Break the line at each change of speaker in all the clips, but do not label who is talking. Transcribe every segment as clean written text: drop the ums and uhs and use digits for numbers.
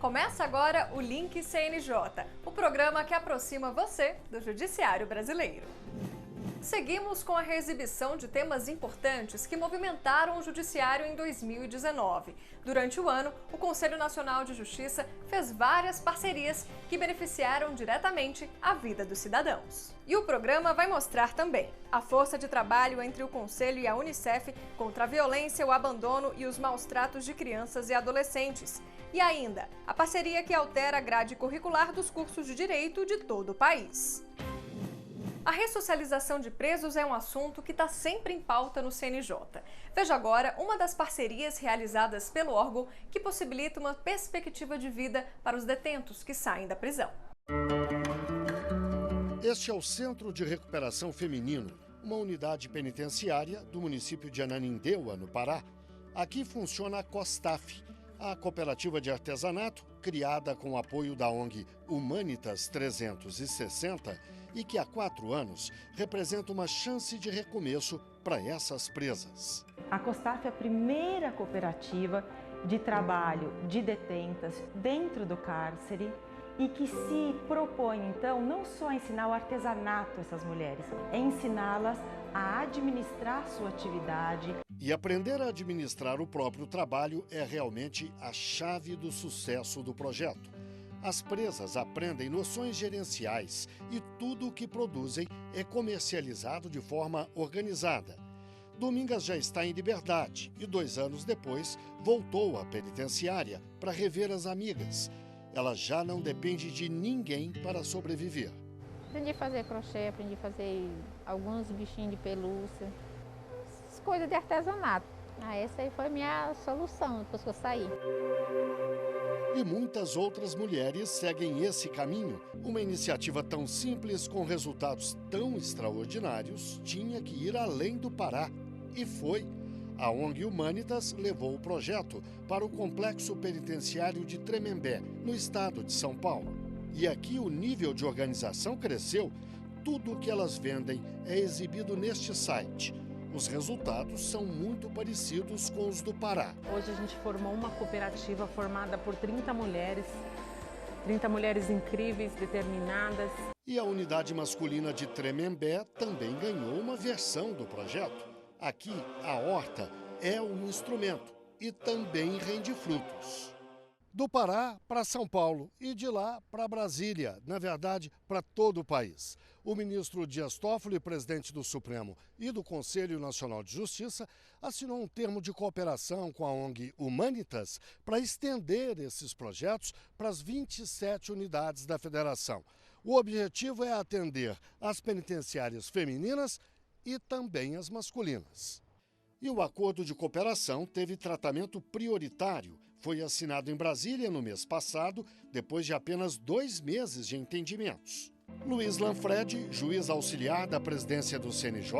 Começa agora o Link CNJ, o programa que aproxima você do Judiciário brasileiro. Seguimos com a reexibição de temas importantes que movimentaram o Judiciário em 2019. Durante o ano, o Conselho Nacional de Justiça fez várias parcerias que beneficiaram diretamente a vida dos cidadãos. E o programa vai mostrar também a força de trabalho entre o Conselho e a Unicef contra a violência, o abandono e os maus tratos de crianças e adolescentes. E ainda, a parceria que altera a grade curricular dos cursos de direito de todo o país. A ressocialização de presos é um assunto que está sempre em pauta no CNJ. Veja agora uma das parcerias realizadas pelo órgão que possibilita uma perspectiva de vida para os detentos que saem da prisão.
Este é o Centro de Recuperação Feminino, uma unidade penitenciária do município de Ananindeua, no Pará. Aqui funciona a COSTAF, a cooperativa de artesanato criada com o apoio da ONG Humanitas 360 e que há 4 anos representa uma chance de recomeço para essas presas.
A COSTAF é a primeira cooperativa de trabalho de detentas dentro do cárcere e que se propõe, então, não só a ensinar o artesanato a essas mulheres, é ensiná-las a administrar sua atividade.
E aprender a administrar o próprio trabalho é realmente a chave do sucesso do projeto. As presas aprendem noções gerenciais e tudo o que produzem é comercializado de forma organizada. Domingas já está em liberdade e 2 anos depois voltou à penitenciária para rever as amigas. Ela já não depende de ninguém para sobreviver.
Aprendi a fazer crochê, aprendi a fazer alguns bichinhos de pelúcia, coisas de artesanato. Essa aí foi a minha solução depois que eu saí.
E muitas outras mulheres seguem esse caminho. Uma iniciativa tão simples, com resultados tão extraordinários, tinha que ir além do Pará. E foi. A ONG Humanitas levou o projeto para o Complexo Penitenciário de Tremembé, no estado de São Paulo. E aqui o nível de organização cresceu. Tudo o que elas vendem é exibido neste site. Os resultados são muito parecidos com os do Pará.
Hoje a gente formou uma cooperativa formada por 30 mulheres incríveis, determinadas.
E a unidade masculina de Tremembé também ganhou uma versão do projeto. Aqui, a horta é um instrumento e também rende frutos. Do Pará para São Paulo e de lá para Brasília, na verdade, para todo o país. O ministro Dias Toffoli, presidente do Supremo e do Conselho Nacional de Justiça, assinou um termo de cooperação com a ONG Humanitas para estender esses projetos para as 27 unidades da federação. O objetivo é atender as penitenciárias femininas e também as masculinas. E o acordo de cooperação teve tratamento prioritário. Foi assinado em Brasília no mês passado, depois de apenas 2 meses de entendimentos. Luiz Lanfredi, juiz auxiliar da presidência do CNJ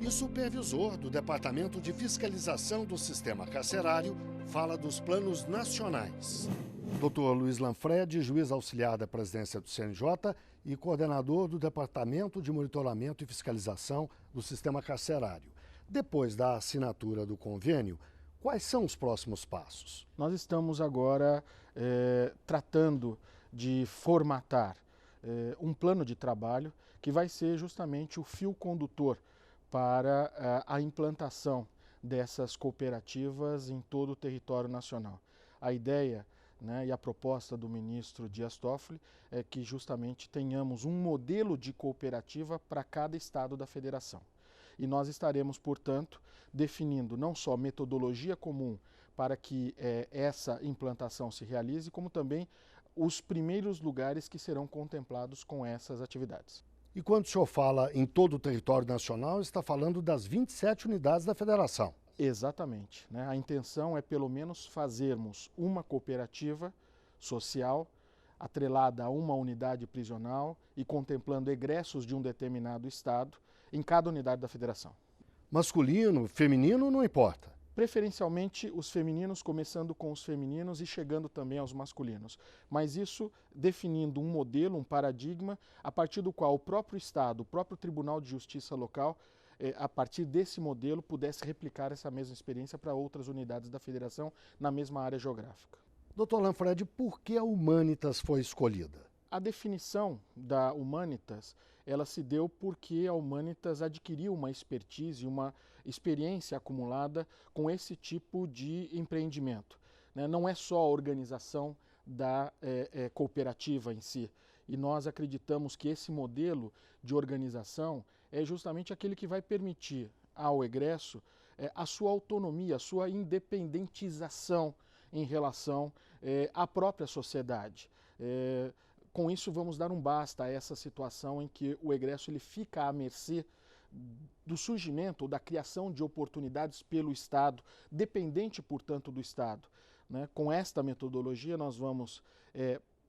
e supervisor do Departamento de Fiscalização do Sistema Carcerário, fala dos planos nacionais. Dr. Luiz Lanfredi, juiz auxiliar da presidência do CNJ e coordenador do Departamento de Monitoramento e Fiscalização do Sistema Carcerário. Depois da assinatura do convênio, quais são os próximos passos?
Nós estamos agora tratando de formatar um plano de trabalho que vai ser justamente o fio condutor para a implantação dessas cooperativas em todo o território nacional. A ideia, e a proposta do ministro Dias Toffoli é que justamente tenhamos um modelo de cooperativa para cada estado da federação. E nós estaremos, portanto, definindo não só metodologia comum para que essa implantação se realize, como também os primeiros lugares que serão contemplados com essas atividades.
E quando o senhor fala em todo o território nacional, está falando das 27 unidades da federação.
Exatamente. A intenção é pelo menos fazermos uma cooperativa social atrelada a uma unidade prisional e contemplando egressos de um determinado estado em cada unidade da federação.
Masculino, feminino, não importa.
Preferencialmente os femininos, começando com os femininos e chegando também aos masculinos. Mas isso definindo um modelo, um paradigma, a partir do qual o próprio Estado, o próprio Tribunal de Justiça local, a partir desse modelo, pudesse replicar essa mesma experiência para outras unidades da federação na mesma área geográfica.
Dr. Lanfred, por que a Humanitas foi escolhida?
A definição da Humanitas, ela se deu porque a Humanitas adquiriu uma expertise, uma experiência acumulada com esse tipo de empreendimento, né? Não é só a organização da cooperativa em si. E nós acreditamos que esse modelo de organização é justamente aquele que vai permitir ao egresso a sua autonomia, a sua independentização em relação à própria sociedade. Com isso, vamos dar um basta a essa situação em que o egresso ele fica à mercê do surgimento ou da criação de oportunidades pelo Estado, dependente, portanto, do Estado, né? Com esta metodologia, nós vamos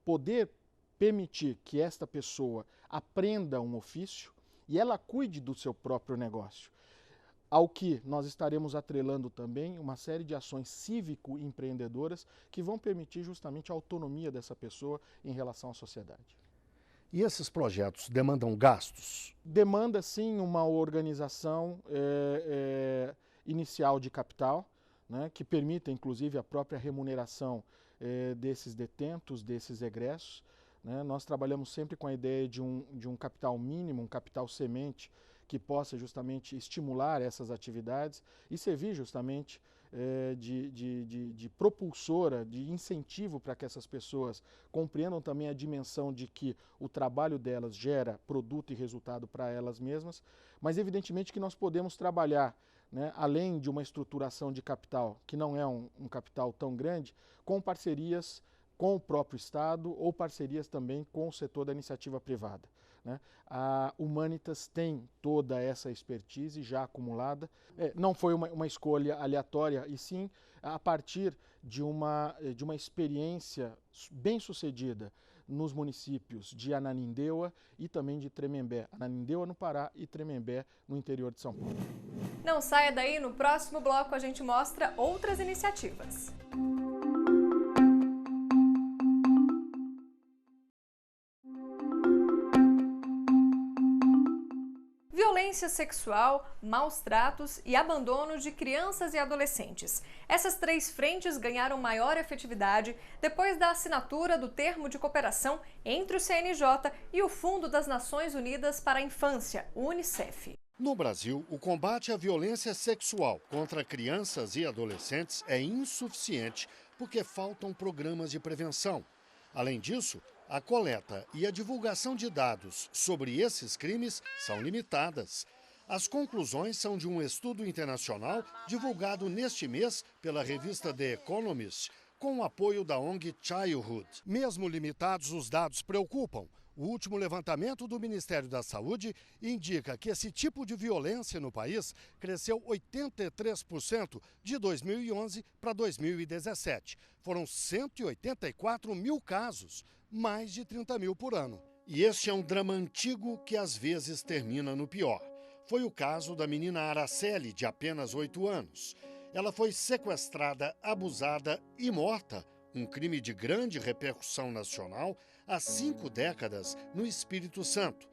poder permitir que esta pessoa aprenda um ofício e ela cuide do seu próprio negócio. Ao que nós estaremos atrelando também uma série de ações cívico-empreendedoras que vão permitir justamente a autonomia dessa pessoa em relação à sociedade.
E esses projetos demandam gastos?
Demanda, sim, uma organização inicial de capital, né, que permita, inclusive, a própria remuneração desses detentos, desses egressos, né? Nós trabalhamos sempre com a ideia de um capital mínimo, um capital semente, que possa justamente estimular essas atividades e servir justamente de propulsora, de incentivo para que essas pessoas compreendam também a dimensão de que o trabalho delas gera produto e resultado para elas mesmas, mas evidentemente que nós podemos trabalhar, né, além de uma estruturação de capital, que não é um capital tão grande, com parcerias com o próprio Estado ou parcerias também com o setor da iniciativa privada, né? A Humanitas tem toda essa expertise já acumulada. Não foi uma escolha aleatória, e sim a partir de uma experiência bem sucedida nos municípios de Ananindeua e também de Tremembé. Ananindeua no Pará e Tremembé no interior de São Paulo.
Não saia daí, no próximo bloco a gente mostra outras iniciativas. Violência sexual, maus tratos e abandono de crianças e adolescentes. Essas três frentes ganharam maior efetividade depois da assinatura do termo de cooperação entre o CNJ e o Fundo das Nações Unidas para a Infância, o UNICEF.
No Brasil, o combate à violência sexual contra crianças e adolescentes é insuficiente porque faltam programas de prevenção. Além disso, a coleta e a divulgação de dados sobre esses crimes são limitadas. As conclusões são de um estudo internacional divulgado neste mês pela revista The Economist, com o apoio da ONG Childhood. Mesmo limitados, os dados preocupam. O último levantamento do Ministério da Saúde indica que esse tipo de violência no país cresceu 83% de 2011 para 2017. Foram 184 mil casos, mais de 30 mil por ano. E este é um drama antigo que às vezes termina no pior. Foi o caso da menina Araceli, de apenas 8 anos. Ela foi sequestrada, abusada e morta, um crime de grande repercussão nacional, há 5 décadas no Espírito Santo.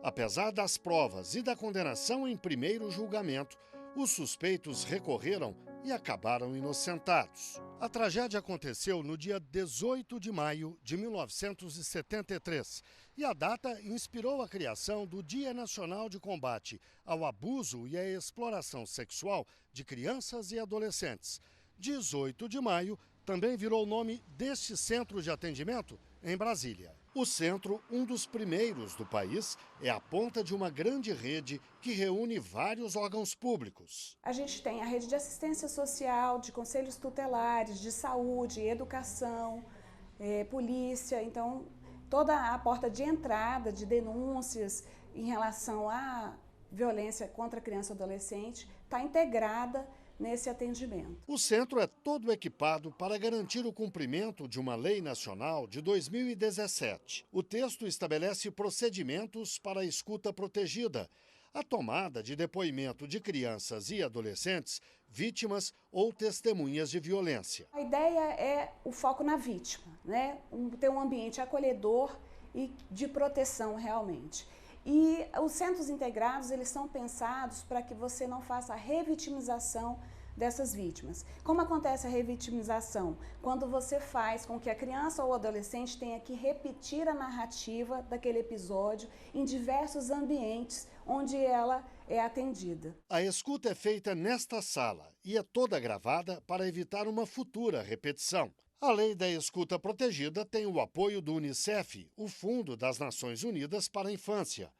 Apesar das provas e da condenação em primeiro julgamento, os suspeitos recorreram e acabaram inocentados. A tragédia aconteceu no dia 18 de maio de 1973 e a data inspirou a criação do Dia Nacional de Combate ao Abuso e à Exploração Sexual de Crianças e Adolescentes. 18 de maio também virou o nome deste centro de atendimento em Brasília. O centro, um dos primeiros do país, é a ponta de uma grande rede que reúne vários órgãos públicos.
A gente tem a rede de assistência social, de conselhos tutelares, de saúde, educação, polícia. Então, toda a porta de entrada de denúncias em relação à violência contra a criança e adolescente está integrada nesse atendimento.
O centro é todo equipado para garantir o cumprimento de uma lei nacional de 2017. O texto estabelece procedimentos para a escuta protegida, a tomada de depoimento de crianças e adolescentes, vítimas ou testemunhas de violência.
A ideia é o foco na vítima, né? Ter um ambiente acolhedor e de proteção realmente. E os centros integrados, eles são pensados para que você não faça a revitimização dessas vítimas. Como acontece a revitimização? Quando você faz com que a criança ou adolescente tenha que repetir a narrativa daquele episódio em diversos ambientes onde ela é atendida.
A escuta é feita nesta sala e é toda gravada para evitar uma futura repetição. A Lei da Escuta Protegida tem o apoio do Unicef, o Fundo das Nações Unidas para a Infância.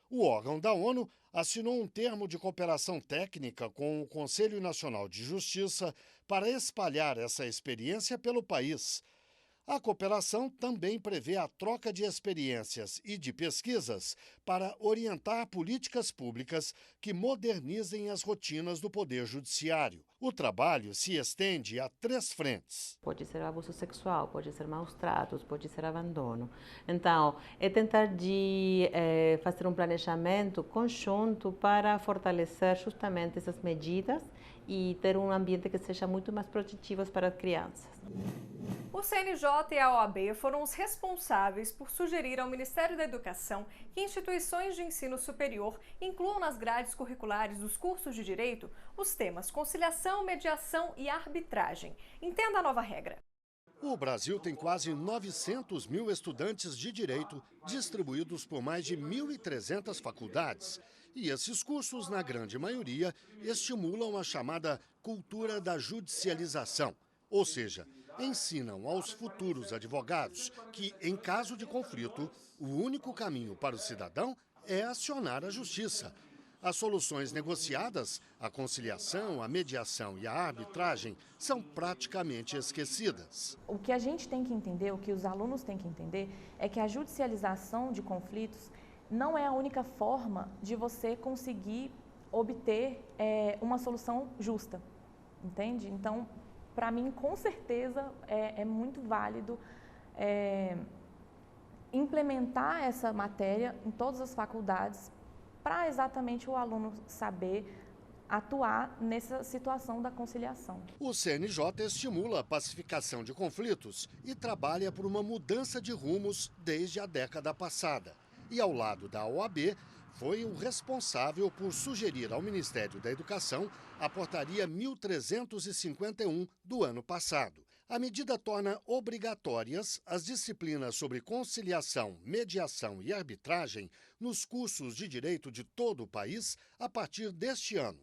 O órgão da ONU assinou um termo de cooperação técnica com o Conselho Nacional de Justiça para espalhar essa experiência pelo país. A cooperação também prevê a troca de experiências e de pesquisas para orientar políticas públicas que modernizem as rotinas do Poder Judiciário. O trabalho se estende a 3 frentes.
Pode ser abuso sexual, pode ser maus tratos, pode ser abandono. Então, é tentar fazer um planejamento conjunto para fortalecer justamente essas medidas e ter um ambiente que seja muito mais protetivo para as crianças.
O CNJ e a OAB foram os responsáveis por sugerir ao Ministério da Educação que instituições de ensino superior incluam nas grades curriculares dos cursos de direito os temas conciliação, mediação e arbitragem. Entenda a nova regra.
O Brasil tem quase 900 mil estudantes de direito distribuídos por mais de 1.300 faculdades. E esses cursos, na grande maioria, estimulam a chamada cultura da judicialização, ou seja, ensinam aos futuros advogados que, em caso de conflito, o único caminho para o cidadão é acionar a justiça. As soluções negociadas, a conciliação, a mediação e a arbitragem, são praticamente esquecidas.
O que a gente tem que entender, o que os alunos têm que entender, é que a judicialização de conflitos não é a única forma de você conseguir obter uma solução justa, entende? Então, para mim, com certeza, é muito válido implementar essa matéria em todas as faculdades para exatamente o aluno saber atuar nessa situação da conciliação.
O CNJ estimula a pacificação de conflitos e trabalha por uma mudança de rumos desde a década passada. E, ao lado da OAB, foi o responsável por sugerir ao Ministério da Educação a Portaria 1351 do ano passado. A medida torna obrigatórias as disciplinas sobre conciliação, mediação e arbitragem nos cursos de direito de todo o país a partir deste ano.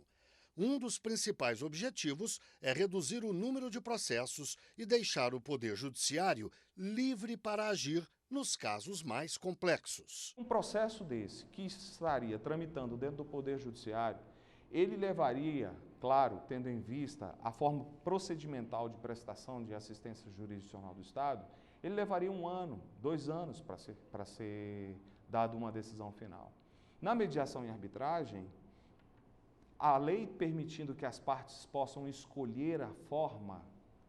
Um dos principais objetivos é reduzir o número de processos e deixar o Poder Judiciário livre para agir nos casos mais complexos.
Um processo desse, que estaria tramitando dentro do Poder Judiciário, ele levaria, claro, tendo em vista a forma procedimental de prestação de assistência jurisdicional do Estado, ele levaria 1 ano, 2 anos para ser dada uma decisão final. Na mediação e arbitragem, a lei permitindo que as partes possam escolher a forma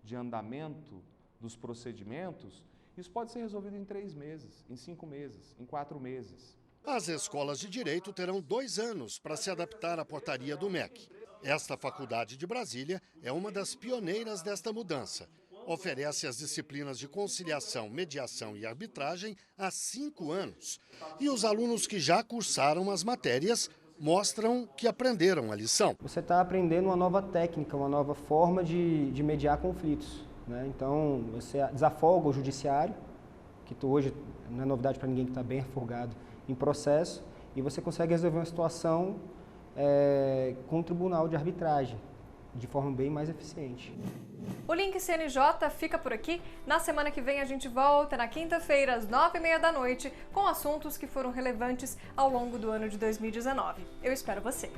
de andamento dos procedimentos, isso pode ser resolvido em 3 meses, em 5 meses, em 4 meses.
As escolas de direito terão 2 anos para se adaptar à portaria do MEC. Esta faculdade de Brasília é uma das pioneiras desta mudança. Oferece as disciplinas de conciliação, mediação e arbitragem há 5 anos. E os alunos que já cursaram as matérias mostram que aprenderam a lição.
Você está aprendendo uma nova técnica, uma nova forma de mediar conflitos, né? Então, você desafoga o judiciário, que hoje não é novidade para ninguém que está bem afogado em processo, e você consegue resolver uma situação com o tribunal de arbitragem, de forma bem mais eficiente.
O Link CNJ fica por aqui. Na semana que vem a gente volta na quinta-feira, às 9h30 da noite, com assuntos que foram relevantes ao longo do ano de 2019. Eu espero você!